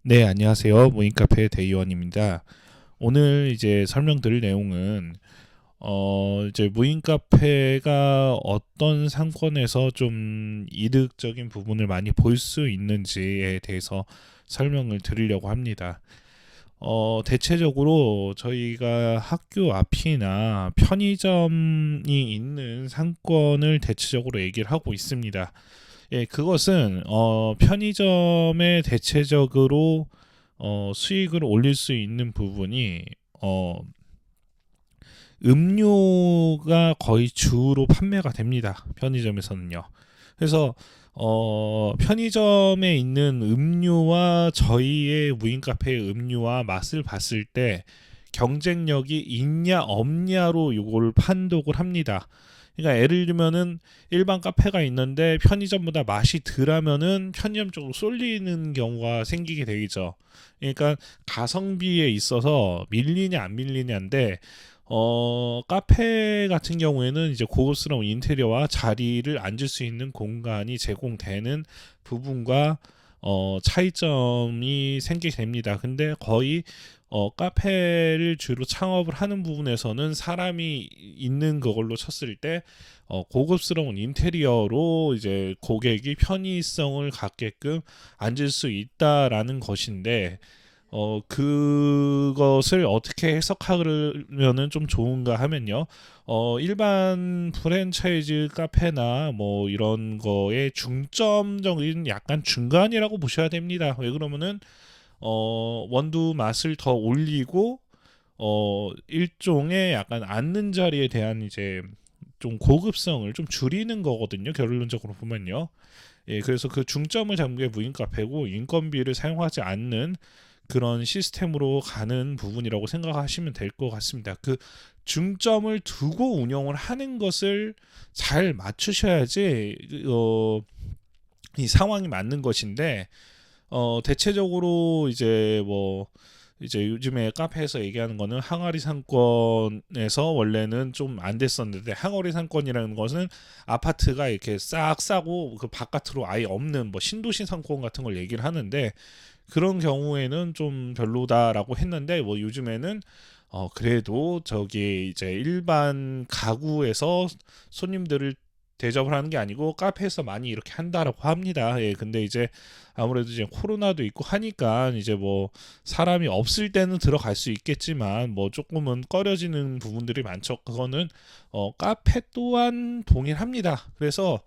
네, 안녕하세요. 무인카페 대의원입니다. 오늘 이제 설명드릴 내용은 이제 무인카페가 어떤 상권에서 좀 이득적인 부분을 많이 볼 수 있는지에 대해서 설명을 드리려고 합니다. 대체적으로 저희가 학교 앞이나 편의점이 있는 상권을 대체적으로 얘기를 하고 있습니다. 예, 그것은 편의점에 대체적으로 수익을 올릴 수 있는 부분이 어, 음료가 거의 주로 판매가 됩니다. 편의점에서는요. 그래서 편의점에 있는 음료와 저희의 무인 카페의 음료와 맛을 봤을 때 경쟁력이 있냐 없냐로 이걸 판독을 합니다. 그러니까 예를 들면은 일반 카페가 있는데 편의점보다 맛이 덜하면은 편의점 쪽으로 쏠리는 경우가 생기게 되죠. 그러니까 가성비에 있어서 밀리냐 안 밀리냐인데 카페 같은 경우에는 이제 고급스러운 인테리어와 자리를 앉을 수 있는 공간이 제공되는 부분과 차이점이 생기게 됩니다. 근데 거의 카페를 주로 창업을 하는 부분에서는 사람이 있는 그걸로 쳤을 때 고급스러운 인테리어로 이제 고객이 편의성을 갖게끔 앉을 수 있다라는 것인데 그것을 어떻게 해석하면은 좀 좋은가 하면요. 일반 프랜차이즈 카페나 뭐 이런 거의 중점적인 약간 중간이라고 보셔야 됩니다. 왜 그러면은 원두 맛을 더 올리고 일종의 약간 앉는 자리에 대한 이제 좀 고급성을 좀 줄이는 거거든요. 결론적으로 보면요. 예, 그래서 그 중점을 잡는 게 무인 카페고 인건비를 사용하지 않는 그런 시스템으로 가는 부분이라고 생각하시면 될 것 같습니다. 그 중점을 두고 운영을 하는 것을 잘 맞추셔야지 이 상황이 맞는 것인데 대체적으로 이제 요즘에 카페에서 얘기하는 거는 항아리 상권에서 원래는 좀 안 됐었는데 항아리 상권이라는 것은 아파트가 이렇게 싹 싸고 그 바깥으로 아예 없는 뭐 신도시 상권 같은 걸 얘기를 하는데 그런 경우에는 좀 별로다라고 했는데 뭐 요즘에는 그래도 저기 이제 일반 가구에서 손님들을 대접을 하는 게 아니고 카페에서 많이 이렇게 한다라고 합니다. 예, 근데 이제 아무래도 이제 코로나도 있고 하니까 이제 뭐 사람이 없을 때는 들어갈 수 있겠지만 뭐 조금은 꺼려지는 부분들이 많죠. 그거는 카페 또한 동일합니다. 그래서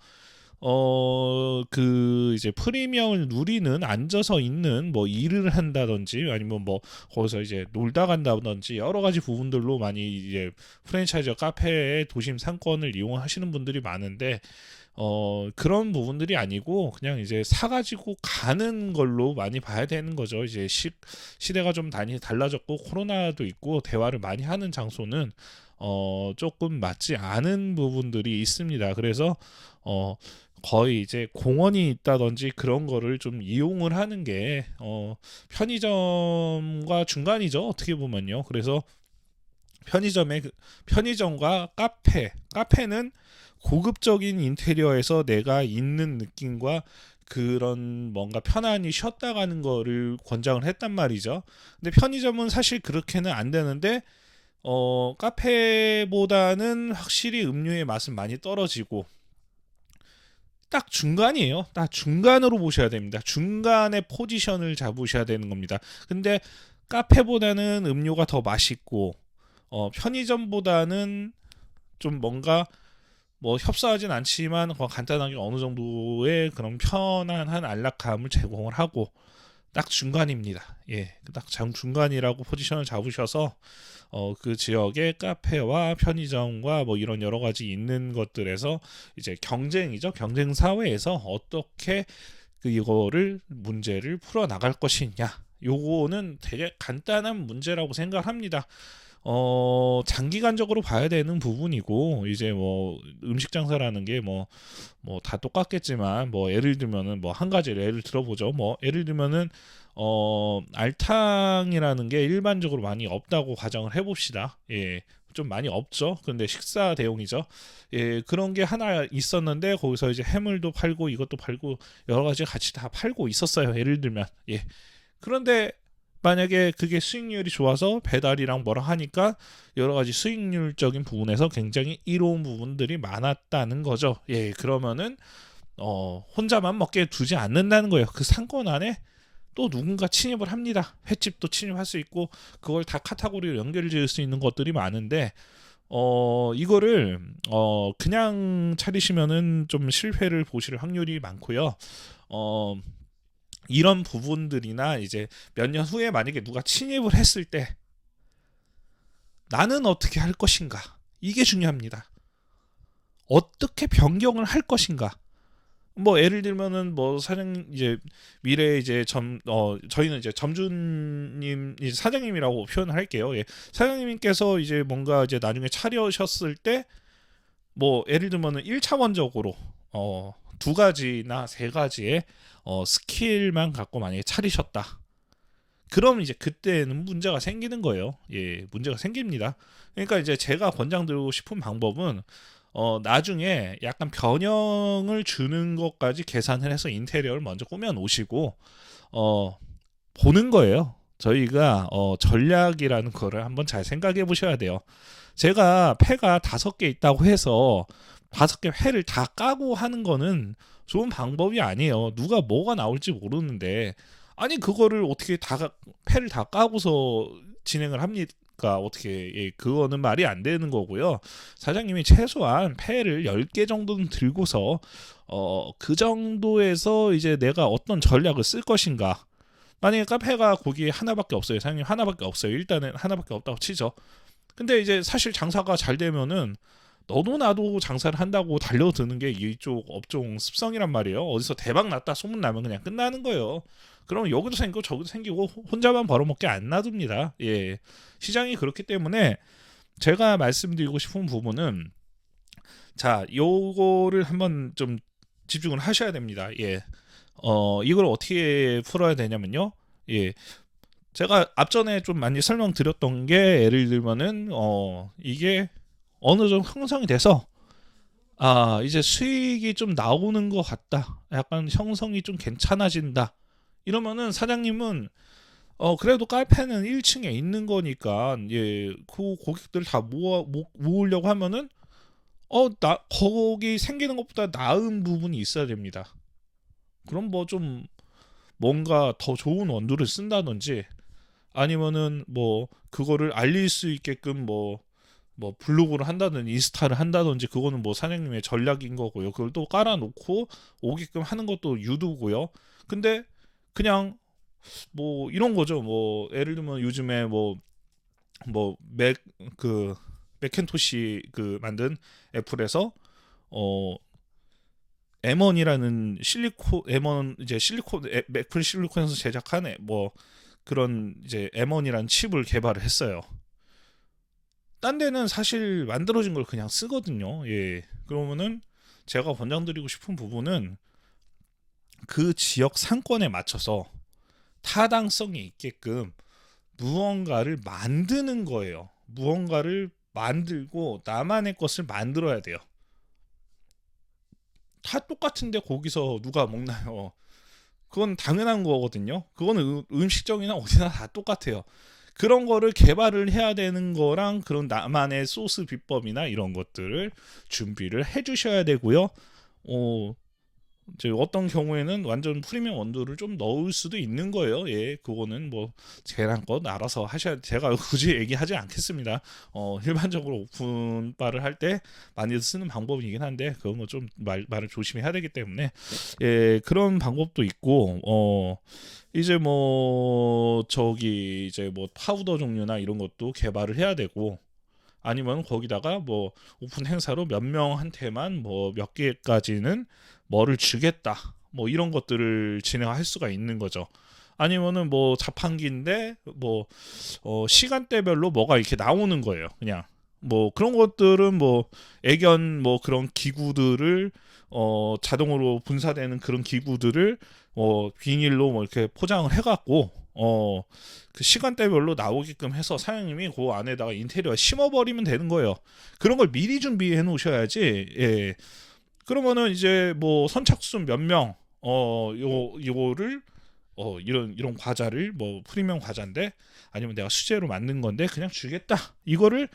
그 이제 프리미엄을 누리는 앉아서 있는 뭐 일을 한다든지 아니면 뭐 거기서 이제 놀다 간다든지 여러 가지 부분들로 많이 이제 프랜차이즈 카페의 도심 상권을 이용하시는 분들이 많은데 그런 부분들이 아니고 그냥 이제 사가지고 가는 걸로 많이 봐야 되는 거죠. 이제 시대가 좀 많이 달라졌고 코로나도 있고 대화를 많이 하는 장소는 조금 맞지 않은 부분들이 있습니다. 그래서 어, 거의 이제 공원이 있다든지 그런 거를 좀 이용을 하는 게 편의점과 중간이죠. 어떻게 보면요. 그래서 편의점과 카페는 고급적인 인테리어에서 내가 있는 느낌과 그런 뭔가 편안히 쉬었다 가는 거를 권장을 했단 말이죠. 근데 편의점은 사실 그렇게는 안 되는데 카페보다는 확실히 음료의 맛은 많이 떨어지고 딱 중간이에요. 딱 중간으로 보셔야 됩니다. 중간에 포지션을 잡으셔야 되는 겁니다. 근데 카페보다는 음료가 더 맛있고 편의점보다는 좀 뭔가 뭐 협소하진 않지만 간단하게 어느 정도의 그런 편안한 안락함을 제공을 하고 딱 중간입니다. 예, 딱 중간이라고 포지션을 잡으셔서 그 지역의 카페와 편의점과 뭐 이런 여러 가지 있는 것들에서 이제 경쟁이죠. 경쟁 사회에서 어떻게 이거를 문제를 풀어 나갈 것이냐. 요거는 되게 간단한 문제라고 생각합니다. 장기간적으로 봐야 되는 부분이고 이제 뭐 음식 장사라는 게 뭐 다 똑같겠지만 뭐 예를 들면은 뭐 한 가지 예를 들어보죠. 뭐 예를 들면은 알탕이라는 게 일반적으로 많이 없다고 가정을 해봅시다. 예. 좀 많이 없죠. 근데 식사 대용이죠. 예, 그런 게 하나 있었는데 거기서 이제 해물도 팔고 이것도 팔고 여러 가지 같이 다 팔고 있었어요. 예를 들면 예. 그런데 만약에 그게 수익률이 좋아서 배달이랑 뭐랑 하니까 여러 가지 수익률적인 부분에서 굉장히 이로운 부분들이 많았다는 거죠. 예, 그러면은 혼자만 먹게 두지 않는다는 거예요. 그 상권 안에 또 누군가 침입을 합니다. 횟집도 침입할 수 있고 그걸 다 카테고리로 연결 지을 수 있는 것들이 많은데 이거를 그냥 차리시면은 좀 실패를 보실 확률이 많고요. 이런 부분들이나 이제 몇 년 후에 만약에 누가 침입을 했을 때 나는 어떻게 할 것인가? 이게 중요합니다. 어떻게 변경을 할 것인가? 뭐 예를 들면은 뭐 사장 이제 미래 이제 저희는 이제 점주님 이제 사장님이라고 표현을 할게요. 예. 사장님께서 이제 뭔가 이제 나중에 차려셨을 때 뭐 예를 들면은 1차원적으로 두 가지나 세 가지의 스킬만 갖고 만약에 차리셨다. 그럼 이제 그때는 문제가 생기는 거예요. 예, 문제가 생깁니다. 그러니까 이제 제가 권장드리고 싶은 방법은 나중에 약간 변형을 주는 것까지 계산을 해서 인테리어를 먼저 꾸며 놓으시고 보는 거예요. 저희가 전략이라는 거를 한번 잘 생각해 보셔야 돼요. 제가 패가 5개 있다고 해서 5개 회를 다 까고 하는 거는 좋은 방법이 아니에요. 누가 뭐가 나올지 모르는데 아니 그거를 어떻게 패를 다 까고서 진행을 합니까? 어떻게 그거는 말이 안 되는 거고요. 사장님이 최소한 패를 10개 정도는 들고서 그 정도에서 이제 내가 어떤 전략을 쓸 것인가. 만약에 카페가 거기 하나밖에 없어요. 사장님 하나밖에 없어요. 일단은 하나밖에 없다고 치죠. 근데 이제 사실 장사가 잘 되면은 너도 나도 장사를 한다고 달려드는 게 이쪽 업종 습성이란 말이에요. 어디서 대박 났다 소문 나면 그냥 끝나는 거예요. 그럼 여기도 생기고 저기도 생기고 혼자만 벌어먹게 안 놔둡니다. 예, 시장이 그렇기 때문에 제가 말씀드리고 싶은 부분은 자, 요거를 한번 좀 집중을 하셔야 됩니다. 예, 이걸 어떻게 풀어야 되냐면요. 예, 제가 앞전에 좀 많이 설명드렸던 게 예를 들면은 이게 어느 정도 형성이 돼서 이제 수익이 좀 나오는 것 같다. 약간 형성이 좀 괜찮아진다. 이러면은 사장님은 그래도 카페는 1층에 있는 거니까 그 고객들 다 모으려고 하면은 거기 생기는 것보다 나은 부분이 있어야 됩니다. 그럼 뭐 좀 뭔가 더 좋은 원두를 쓴다든지 아니면은 뭐 그거를 알릴 수 있게끔 뭐 블로그를 한다든지 인스타를 한다든지 그거는 뭐 사장님의 전략인 거고요. 그걸 또 깔아놓고 오게끔 하는 것도 유도고요. 근데 그냥 뭐 이런 거죠. 뭐 예를 들면 요즘에 뭐맥그 맥켄토시 그 만든 애플에서 어 M1이라는 M1 이제 애플 실리콘에서 제작한 뭐 그런 이제 M1이라는 칩을 개발을 했어요. 딴 데는 사실 만들어진 걸 그냥 쓰거든요. 예. 그러면은 제가 권장드리고 싶은 부분은 그 지역 상권에 맞춰서 타당성이 있게끔 무언가를 만드는 거예요. 무언가를 만들고 나만의 것을 만들어야 돼요. 다 똑같은데 거기서 누가 먹나요? 그건 당연한 거거든요. 그거는 음식점이나 어디나 다 똑같아요. 그런 거를 개발을 해야 되는 거랑 그런 나만의 소스 비법이나 이런 것들을 준비를 해 주셔야 되고요. 이제 어떤 경우에는 완전 프리미엄 원두를 좀 넣을 수도 있는 거예요. 예, 그거는 뭐 계란껏 알아서 하셔야 제가 굳이 얘기하지 않겠습니다. 일반적으로 오픈바를 할 때 많이 쓰는 방법이긴 한데 그건 뭐 좀 말을 조심해야 되기 때문에 예, 그런 방법도 있고 이제 뭐 저기 이제 뭐 파우더 종류나 이런 것도 개발을 해야 되고 아니면 거기다가 뭐 오픈 행사로 몇 명한테만 뭐 몇 개까지는 뭐를 주겠다. 뭐 이런 것들을 진행할 수가 있는 거죠. 아니면은 뭐 자판기인데 뭐 시간대별로 뭐가 이렇게 나오는 거예요. 그냥 뭐 그런 것들은 뭐 애견 뭐 그런 기구들을 자동으로 분사되는 그런 기구들을 비닐로 뭐 이렇게 포장을 해갖고 그 시간대별로 나오게끔 해서 사장님이 그 안에다가 인테리어 심어버리면 되는 거예요. 그런 걸 미리 준비해 놓으셔야지. 예. 그러면은 이제 뭐 선착순 몇 명, 요거를 이런 과자를 뭐 프리미엄 과자인데 아니면 내가 수제로 만든 건데 그냥 주겠다. 이거를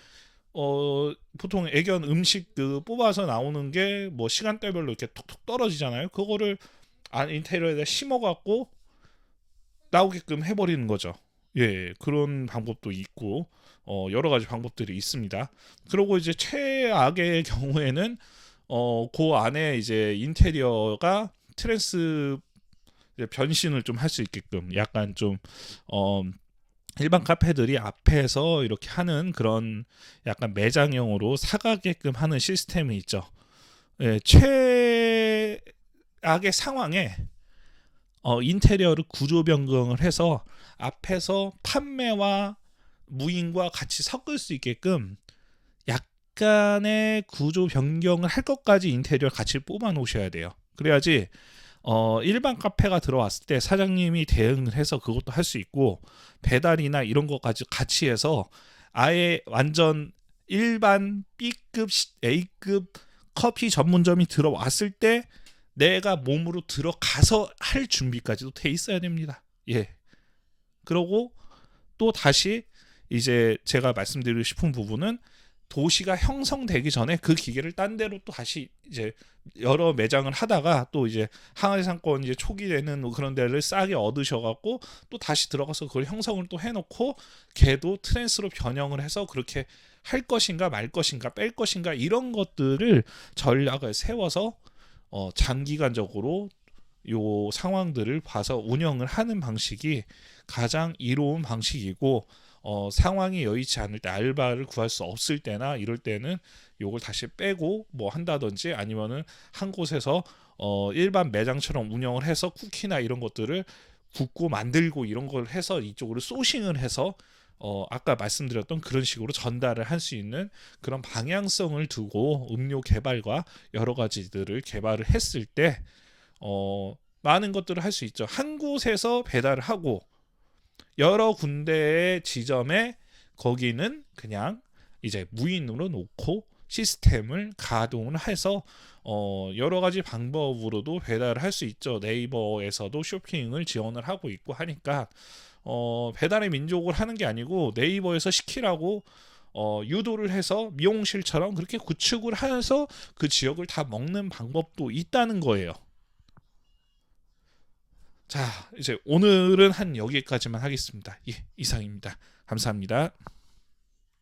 보통 애견 음식 그 뽑아서 나오는 게 뭐 시간대별로 이렇게 톡톡 떨어지잖아요. 그거를 안 인테리어에다 심어 갖고 나오게끔 해버리는 거죠. 예, 그런 방법도 있고 여러 가지 방법들이 있습니다. 그리고 이제 최악의 경우에는 그 안에 이제 인테리어가 트랜스 이제 변신을 좀 할 수 있게끔 약간 좀 어, 일반 카페들이 앞에서 이렇게 하는 그런 약간 매장형으로 사가게끔 하는 시스템이 있죠. 예, 최악의 상황에 인테리어를 구조 변경을 해서 앞에서 판매와 무인과 같이 섞을 수 있게끔 약간의 구조 변경을 할 것까지 인테리어 같이 뽑아 놓으셔야 돼요. 그래야지 일반 카페가 들어왔을 때 사장님이 대응을 해서 그것도 할 수 있고 배달이나 이런 것까지 같이 해서 아예 완전 일반 B급, A급 커피 전문점이 들어왔을 때 내가 몸으로 들어가서 할 준비까지도 돼 있어야 됩니다. 예. 그러고 또 다시 이제 제가 말씀드리고 싶은 부분은 도시가 형성되기 전에 그 기계를 딴 데로 또 다시 이제 여러 매장을 하다가 또 이제 항아리 상권 이제 초기 되는 그런 데를 싸게 얻으셔갖고 또 다시 들어가서 그걸 형성을 또 해놓고 걔도 트랜스로 변형을 해서 그렇게 할 것인가 말 것인가 뺄 것인가 이런 것들을 전략을 세워서 장기간적으로 요 상황들을 봐서 운영을 하는 방식이 가장 이로운 방식이고 상황이 여의치 않을 때 알바를 구할 수 없을 때나 이럴 때는 요걸 다시 빼고 뭐 한다든지 아니면은 한 곳에서 일반 매장처럼 운영을 해서 쿠키나 이런 것들을 굽고 만들고 이런 걸 해서 이쪽으로 소싱을 해서 아까 말씀드렸던 그런 식으로 전달을 할 수 있는 그런 방향성을 두고 음료 개발과 여러 가지들을 개발을 했을 때 많은 것들을 할 수 있죠. 한 곳에서 배달을 하고 여러 군데의 지점에 거기는 그냥 이제 무인으로 놓고 시스템을 가동을 해서 여러 가지 방법으로도 배달을 할 수 있죠. 네이버에서도 쇼핑을 지원을 하고 있고 하니까 배달의 민족을 하는 게 아니고 네이버에서 시키라고 유도를 해서 미용실처럼 그렇게 구축을 해서 그 지역을 다 먹는 방법도 있다는 거예요. 자, 이제 오늘은 한 여기까지만 하겠습니다. 예, 이상입니다. 감사합니다.